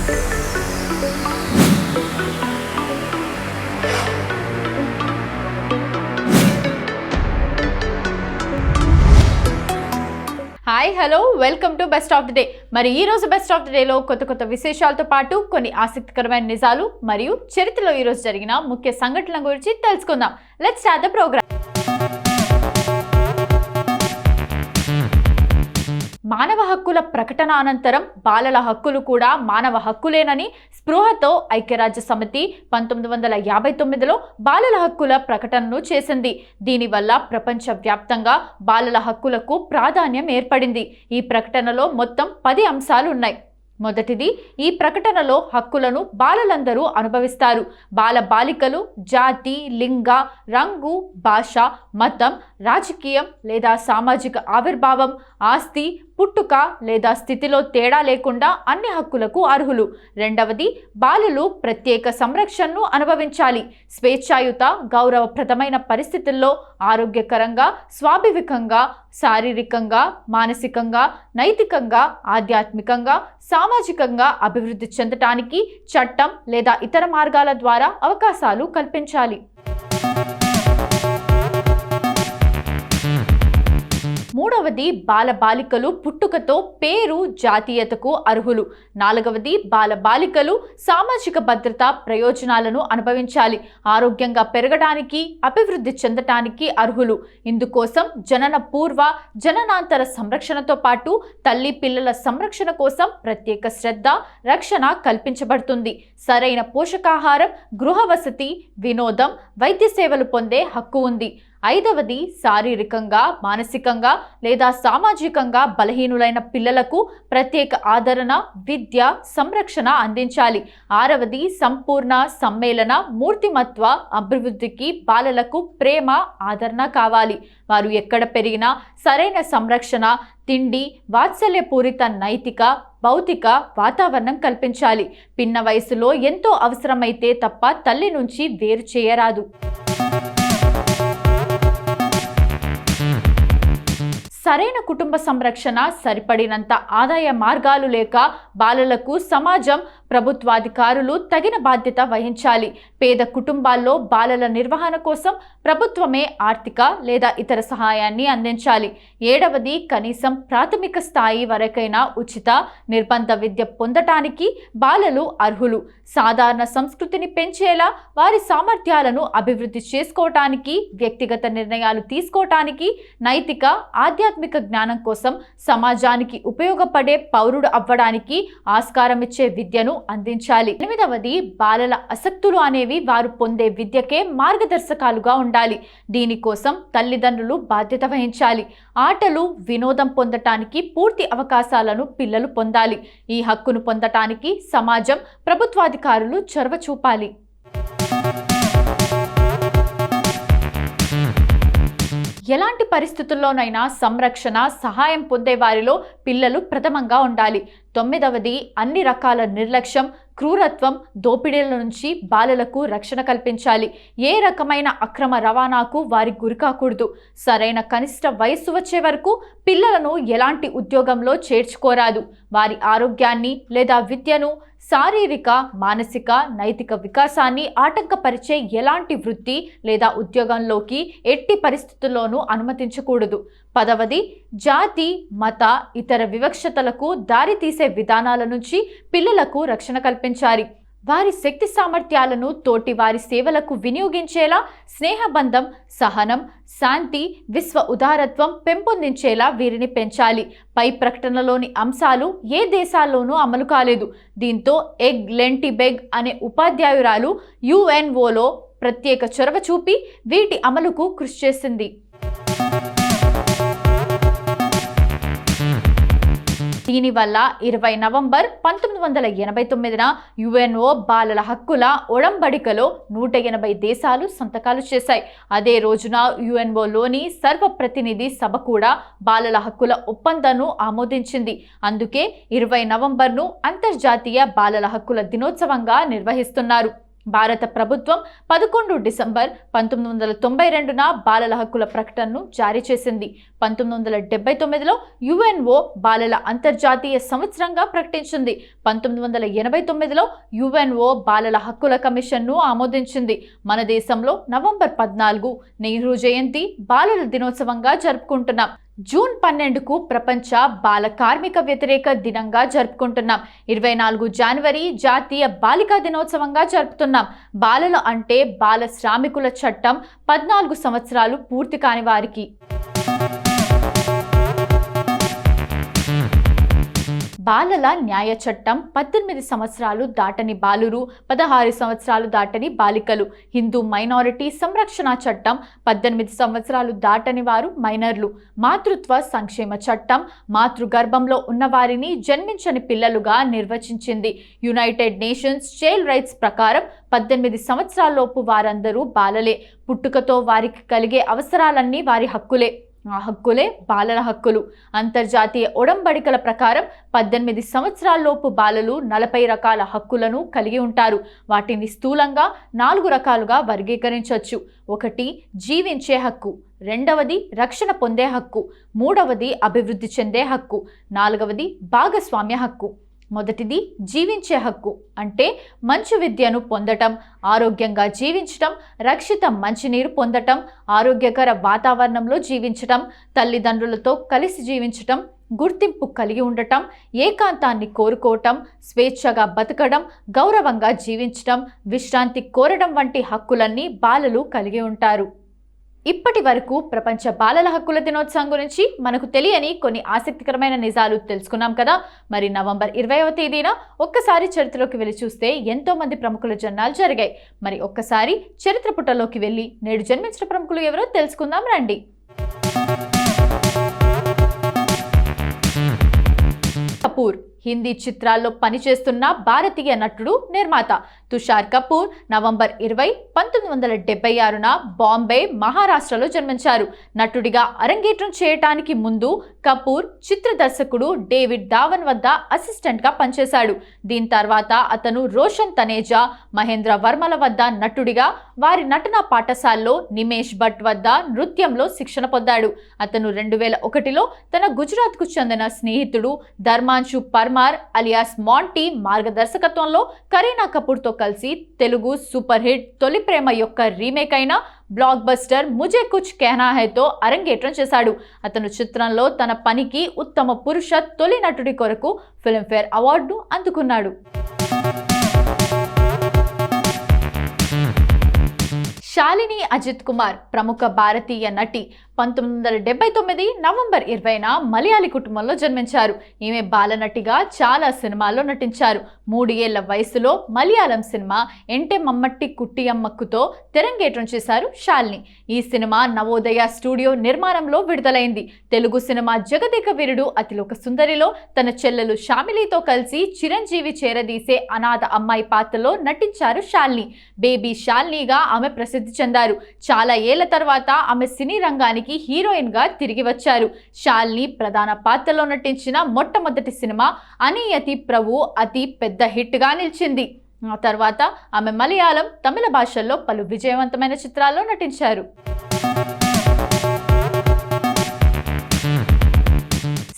Hi hello welcome to best of the day. మరి ఈ రోజు బెస్ట్ ఆఫ్ ది డేలో కొత్త విశేషాలతో పాటు కొన్ని ఆసక్తికరమైన నిజాలు మరియు చరిత్రలో ఈ రోజు జరిగిన ముఖ్య సంఘటనల గురించి తెలుసుకుందాం. Let's start the programme. మానవ హక్కుల ప్రకటన అనంతరం బాలల హక్కులు కూడా మానవ హక్కులేనని స్పృహతో ఐక్యరాజ్య సమితి 1959లో బాలల హక్కుల ప్రకటనను చేసింది. దీనివల్ల ప్రపంచవ్యాప్తంగా బాలల హక్కులకు ప్రాధాన్యం ఏర్పడింది. ఈ ప్రకటనలో మొత్తం 10 అంశాలు ఉన్నాయి. మొదటిది, ఈ ప్రకటనలో హక్కులను బాలలందరూ అనుభవిస్తారు. బాలికలు జాతి, లింగ, రంగు, భాష, మతం, రాజకీయం లేదా సామాజిక ఆవిర్భావం, ఆస్తి, పుట్టుక లేదా స్థితిలో తేడా లేకుండా అన్ని హక్కులకు అర్హులు. రెండవది, బాలలు ప్రత్యేక సంరక్షణను అనుభవించాలి. స్వేచ్ఛాయుత, గౌరవప్రదమైన పరిస్థితుల్లో ఆరోగ్యకరంగా, స్వాభావికంగా, శారీరకంగా, మానసికంగా, నైతికంగా, ఆధ్యాత్మికంగా, సామాజికంగా అభివృద్ధి చెందటానికి చట్టం లేదా ఇతర మార్గాల ద్వారా అవకాశాలు కల్పించాలి. మూడవది, బాలికలు పుట్టుకతో పేరు, జాతీయతకు అర్హులు. నాలుగవది, బాలికలు సామాజిక భద్రత ప్రయోజనాలను అనుభవించాలి. ఆరోగ్యంగా పెరగడానికి, అభివృద్ధి చెందటానికి అర్హులు. ఇందుకోసం జనన పూర్వ, జననాంతర సంరక్షణతో పాటు తల్లి పిల్లల సంరక్షణ కోసం ప్రత్యేక శ్రద్ధ, రక్షణ కల్పించబడుతుంది. సరైన పోషకాహారం, గృహ వసతి, వినోదం, వైద్య సేవలు పొందే హక్కు ఉంది. ఐదవది, శారీరకంగా, మానసికంగా లేదా సామాజికంగా బలహీనులైన పిల్లలకు ప్రత్యేక ఆదరణ, విద్య, సంరక్షణ అందించాలి. ఆరవది, సంపూర్ణ సమ్మేళన మూర్తిమత్వ అభివృద్ధికి బాలలకు ప్రేమ, ఆదరణ కావాలి. వారు ఎక్కడ పెరిగినా సరైన సంరక్షణ, తిండి, వాత్సల్యపూరిత నైతిక, భౌతిక వాతావరణం కల్పించాలి. పిన్న వయసులో ఎంతో అవసరమైతే తప్ప తల్లి నుంచి వేరు చేయరాదు. సరైన కుటుంబ సంరక్షణ, సరిపడినంత ఆదాయ మార్గాలు లేక బాలలకు సమాజం, ప్రభుత్వాధికారులు తగిన బాధ్యత వహించాలి. పేద కుటుంబాల్లో బాలల నిర్వహణ కోసం ప్రభుత్వమే ఆర్థిక లేదా ఇతర సహాయాన్ని అందించాలి. ఏడవది, కనీసం ప్రాథమిక స్థాయి వరకైనా ఉచిత, నిర్బంధ విద్య పొందటానికి బాలలు అర్హులు. సాధారణ సంస్కృతిని పెంచేలా వారి సామర్థ్యాలను అభివృద్ధి చేసుకోవటానికి, వ్యక్తిగత నిర్ణయాలు తీసుకోవటానికి, నైతిక, ఆధ్యాత్మిక జ్ఞానం కోసం సమాజానికి ఉపయోగపడే పౌరుడు అవ్వడానికి ఆస్కారం ఇచ్చే విద్యను అందించాలి. ఎనిమిదవది, బాలల ఆసక్తులు అనేవి వారు పొందే విద్యకే మార్గదర్శకాలుగా ఉండాలి. దీనికోసం తల్లిదండ్రులు బాధ్యత వహించాలి. ఆటలు, వినోదం పొందటానికి పూర్తి అవకాశాలను పిల్లలు పొందాలి. ఈ హక్కును పొందటానికి సమాజం, ప్రభుత్వాధికారులు చొరవ చూపాలి. ఎలాంటి పరిస్థితుల్లోనైనా సంరక్షణ, సహాయం పొందే వారిలో పిల్లలు ప్రథమంగా ఉండాలి. తొమ్మిదవది, అన్ని రకాల నిర్లక్ష్యం, క్రూరత్వం, దోపిడీల నుంచి బాలలకు రక్షణ కల్పించాలి. ఏ రకమైన అక్రమ రవాణాకు వారి గురికాకూడదు. సరైన కనిష్ట వయస్సు వచ్చే వరకు పిల్లలను ఎలాంటి ఉద్యోగంలో చేర్చుకోరాదు. వారి ఆరోగ్యాన్ని లేదా విద్యను, శారీరక, మానసిక, నైతిక వికాసాన్ని ఆటంకపరిచే ఎలాంటి వృత్తి లేదా ఉద్యోగంలోకి ఎట్టి పరిస్థితుల్లోనూ అనుమతించకూడదు. పదవది, జాతి, మత, ఇతర వివక్షతలకు దారితీసే విధానాల నుంచి పిల్లలకు రక్షణ కల్పించాలి. వారి శక్తి సామర్థ్యాలను తోటి వారి సేవలకు వినియోగించేలా స్నేహబంధం, సహనం, శాంతి, విశ్వ ఉదారత్వం పెంపొందించేలా వీరిని పెంచాలి. పై ప్రకటనలోని అంశాలు ఏ దేశాల్లోనూ అమలు కాలేదు. దీంతో ఎగ్ లెంటిబెగ్ అనే ఉపాధ్యాయురాలు UNOలో ప్రత్యేక చొరవ చూపి వీటి అమలుకు కృషి చేసింది. దీనివల్ల 20 నవంబర్ 1989న UNO బాలల హక్కుల ఒడంబడికలో 180 దేశాలు సంతకాలు చేశాయి. అదే రోజున UNOలోని సర్వప్రతినిధి సభ కూడా బాలల హక్కుల ఒప్పందాన్ని ఆమోదించింది. అందుకే 20 నవంబర్ను అంతర్జాతీయ బాలల హక్కుల దినోత్సవంగా నిర్వహిస్తున్నారు. భారత ప్రభుత్వం 11 డిసెంబర్ 1992న బాలల హక్కుల ప్రకటనను జారీ చేసింది. 1979లో యుఎన్ఓ బాలల అంతర్జాతీయ సంవత్సరంగా ప్రకటించింది. 1989లో యుఎన్ఓ బాలల హక్కుల కమిషన్ను ఆమోదించింది. మన దేశంలో నవంబర్ 14 నెహ్రూ జయంతి బాలల దినోత్సవంగా జరుపుకుంటున్నాం. జూన్ 12కు ప్రపంచ బాల కార్మిక వ్యతిరేక దినంగా జరుపుకుంటున్నాం. 24 జనవరి జాతీయ బాలికా దినోత్సవంగా జరుపుతున్నాం. బాలలు అంటే బాల శ్రామికుల చట్టం 14 సంవత్సరాలు పూర్తి కాని వారికి. బాలల న్యాయ చట్టం 18 సంవత్సరాలు దాటని బాలురు, 16 సంవత్సరాలు దాటని బాలికలు. హిందూ మైనారిటీ సంరక్షణ చట్టం 18 సంవత్సరాలు దాటని వారు మైనర్లు. మాతృత్వ సంక్షేమ చట్టం మాతృగర్భంలో ఉన్నవారిని జన్మించని పిల్లలుగా నిర్వచించింది. యునైటెడ్ నేషన్స్ చైల్డ్ రైట్స్ ప్రకారం 18 సంవత్సరాలలోపు వారందరూ బాలలే. పుట్టుకతో వారికి కలిగే అవసరాలన్నీ వారి హక్కులే. ఆ హక్కులే బాలల హక్కులు. అంతర్జాతీయ ఒడంబడికల ప్రకారం 18 సంవత్సరాలలోపు బాలలు 40 రకాల హక్కులను కలిగి ఉంటారు. వాటిని స్థూలంగా 4 రకాలుగా వర్గీకరించవచ్చు. 1 జీవించే హక్కు, 2వది రక్షణ పొందే హక్కు, 3వది అభివృద్ధి చెందే హక్కు, 4వది భాగస్వామ్య హక్కు. మొదటిది జీవించే హక్కు అంటే మంచి విద్యను పొందటం, ఆరోగ్యంగా జీవించటం, రక్షిత మంచినీరు పొందటం, ఆరోగ్యకర వాతావరణంలో జీవించటం, తల్లిదండ్రులతో కలిసి జీవించటం, గుర్తింపు కలిగి ఉండటం, ఏకాంతాన్ని కోరుకోవటం, స్వేచ్ఛగా బతకడం, గౌరవంగా జీవించటం, విశ్రాంతి కోరడం వంటి హక్కులన్నీ బాలలు కలిగి ఉంటారు. ఇప్పటి వరకు ప్రపంచ బాలల హక్కుల దినోత్సవం గురించి మనకు తెలియని కొన్ని ఆసక్తికరమైన నిజాలు తెలుసుకున్నాం కదా. మరి నవంబర్ 20వ తేదీన ఒక్కసారి చరిత్రలోకి వెళ్ళి చూస్తే ఎంతో మంది ప్రముఖుల జన్మాలు జరిగాయి. మరి ఒక్కసారి చరిత్ర పుటలోకి వెళ్ళి నేడు జన్మించిన ప్రముఖులు ఎవరో తెలుసుకుందాం రండి. కపూర్ హిందీ చిత్రాల్లో పనిచేస్తున్న భారతీయ నటుడు, నిర్మాత. తుషార్ కపూర్ నవంబర్ 20, 1976న బాంబే, మహారాష్ట్రలో జన్మించారు. నటుడిగా అరంగేట్రం చేయటానికి ముందు కపూర్ చిత్ర దర్శకుడు డేవిడ్ ధావన్ వద్ద అసిస్టెంట్గా పనిచేశాడు. దీని తర్వాత అతను రోషన్ తనేజా, మహేంద్ర వర్మల వద్ద నటుడిగా, వారి నటనా పాఠశాలలో నిమేష్ భట్ వద్ద నృత్యంలో శిక్షణ పొందాడు. అతను 2001లో తన గుజరాత్కు చెందిన స్నేహితుడు ధర్మాంశు పర్మార్ అలియాస్ మాంటీ మార్గదర్శకత్వంలో కరీనా కపూర్తో కలిసి తెలుగు సూపర్ హిట్ తొలి ప్రేమ యొక్క రీమేక్ అయిన బ్లాక్ బస్టర్ ముజే కుచ్ కెహనా హైతో అరంగేట్రం చేశాడు. అతను చిత్రంలో తన పనికి ఉత్తమ పురుష తొలి నటుడి కొరకు ఫిల్మ్ఫేర్ అవార్డును అందుకున్నాడు. శాలిని అజిత్ కుమార్ ప్రముఖ భారతీయ నటి. 1979 నవంబర్ 20న మలయాళీ కుటుంబంలో జన్మించారు. ఈమె బాలనటిగా చాలా సినిమాల్లో నటించారు. 3 ఏళ్ల వయసులో మలయాళం సినిమా ఎంటే మమ్మట్టి కుట్టియమ్మక్కుతో తెరంగేట్రం చేశారు శాలిని. ఈ సినిమా నవోదయ స్టూడియో నిర్మాణంలో విడుదలైంది. తెలుగు సినిమా జగదేక వీరుడు అతిలోక సుందరిలో తన చెల్లెలు షామిలీతో కలిసి చిరంజీవి చేరదీసే అనాథ అమ్మాయి పాత్రలో నటించారు శాలిని. బేబీ శాలినిగా ఆమె ప్రసిద్ధి చెందారు. చాలా ఏళ్ల తర్వాత ఆమె సినీ రంగానికి హీరోయిన్ గా తిరిగి వచ్చారు. శాలిని ప్రధాన పాత్రలో నటించిన మొట్టమొదటి సినిమా అనియతి ప్రభు అతి పెద్ద హిట్ గా నిలిచింది. ఆ తర్వాత ఆమె మలయాళం, తమిళ భాషల్లో పలు విజయవంతమైన చిత్రాల్లో నటించారు.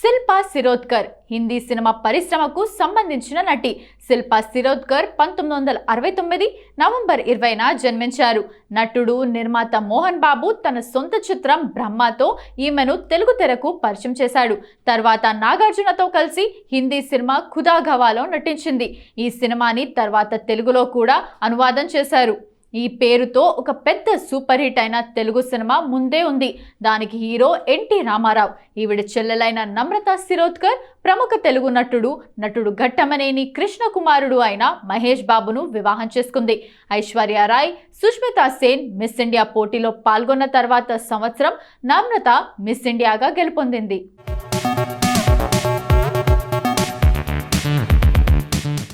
శిల్పా శిరోద్కర్ హిందీ సినిమా పరిశ్రమకు సంబంధించిన నటి. శిల్పా శిరోద్కర్ 1969 నవంబర్ 20న జన్మించారు. నటుడు, నిర్మాత మోహన్ బాబు తన సొంత చిత్రం బ్రహ్మతో ఈమెను తెలుగు తెరకు పరిచయం చేశాడు. తర్వాత నాగార్జునతో కలిసి హిందీ సినిమా ఖుదా గవాలో నటించింది. ఈ సినిమాని తర్వాత తెలుగులో కూడా అనువాదం చేశారు. ఈ పేరుతో ఒక పెద్ద సూపర్ హిట్ అయిన తెలుగు సినిమా ముందే ఉంది. దానికి హీరో ఎన్టీ రామారావు. ఈవిడ చెల్లెలైన నమ్రత శిరోద్కర్ ప్రముఖ తెలుగు నటుడు ఘట్టమనేని కృష్ణ కుమారుడు అయిన మహేష్ బాబును వివాహం చేసుకుంది. ఐశ్వర్య రాయ్, సుష్మితా సేన్ మిస్ ఇండియా పోటీలో పాల్గొన్న తర్వాత సంవత్సరం నమ్రత మిస్ ఇండియాగా గెలుపొందింది.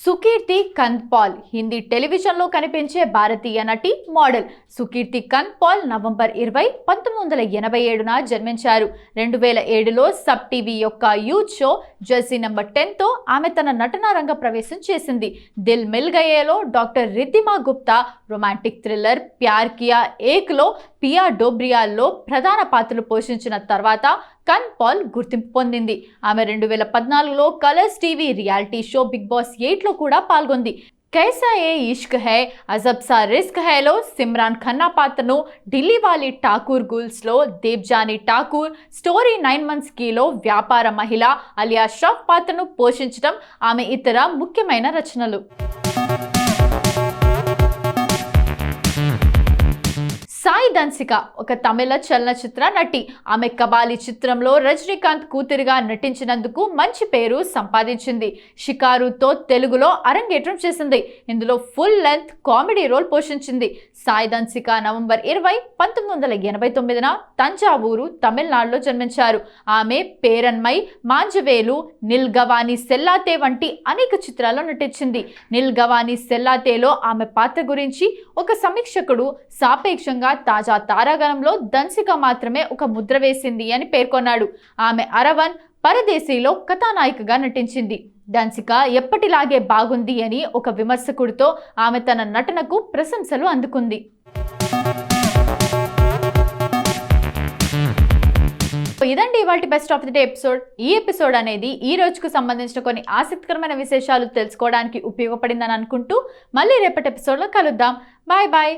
సుఖీ సుకీర్తి కంద్పాల్ హిందీ టెలివిజన్లో కనిపించే భారతీయ నటి, మోడల్. సుకీర్తి కంద్పాల్ నవంబర్ 20, 1987న జన్మించారు. 2007లో సబ్ టీవీ యొక్క యూత్ షో జెర్సీ నంబర్ 10తో ఆమె తన నటనా రంగ ప్రవేశం చేసింది. దిల్ మిల్ గయేలో doctor Riddhima Gupta, romantic thriller Pyaar Kiya ఏక్లో పియా డోబ్రియాల్లో ప్రధాన పాత్రలు పోషించిన తర్వాత కంద్పాల్ గుర్తింపు పొందింది. ఆమె 2014లో Colors TV reality show Bigg Boss 8లో కూడా పాల్గొంది. కైసా ఏ ఇష్క్ హై, అజబ్ సా రిస్క్ హైలో సిమ్రాన్ ఖన్నా పాత్రను, ఢిల్లీ వాలి ఠాకూర్ గూల్స్లో దేవ్జానీ ఠాకూర్, స్టోరీ 9 months కీలో వ్యాపార మహిళ అలియా షఫ్ పాత్రను పోషించడం ఆమె ఇతర ముఖ్యమైన రచనలు. సాయి ధన్సిక ఒక తమిళ చలనచిత్ర నటి. ఆమె కబాలి చిత్రంలో రజనీకాంత్ కూతురిగా నటించినందుకు మంచి పేరు సంపాదించింది. షికారుతో తెలుగులో అరంగేట్రం చేసింది. ఇందులో ఫుల్ లెంత్ కామెడీ రోల్ పోషించింది. సాయి ధన్సిక నవంబర్ 20, 1989న తంజావూరు, తమిళనాడులో జన్మించారు. ఆమె పేరన్మై, మాంజవేలు, నిల్గవాని సెల్లాతే వంటి అనేక చిత్రాల్లో నటించింది. నిల్గవాని సెల్లాతేలో ఆమె పాత్ర గురించి ఒక సమీక్షకుడు సాపేక్షంగా తాజా తారాగణంలో ధన్సిక మాత్రమే ఒక ముద్ర వేసింది అని పేర్కొన్నాడు. ఆమె అరవన్, పరదేశీలో కథానాయికగా నటించింది. ధన్సిక ఎప్పటిలాగే బాగుంది అని ఒక విమర్శకుడితో ఆమె తన నటనకు ప్రశంసలు అందుకుంది. ఇదండి ఇవాల్టి best of the day episode. ఈ ఎపిసోడ్ అనేది ఈ రోజుకు సంబంధించిన కొన్ని ఆసక్తికరమైన విశేషాలు తెలుసుకోవడానికి ఉపయోగపడిందని అనుకుంటూ మళ్ళీ రేపటి ఎపిసోడ్లో కలుద్దాం. Bye bye.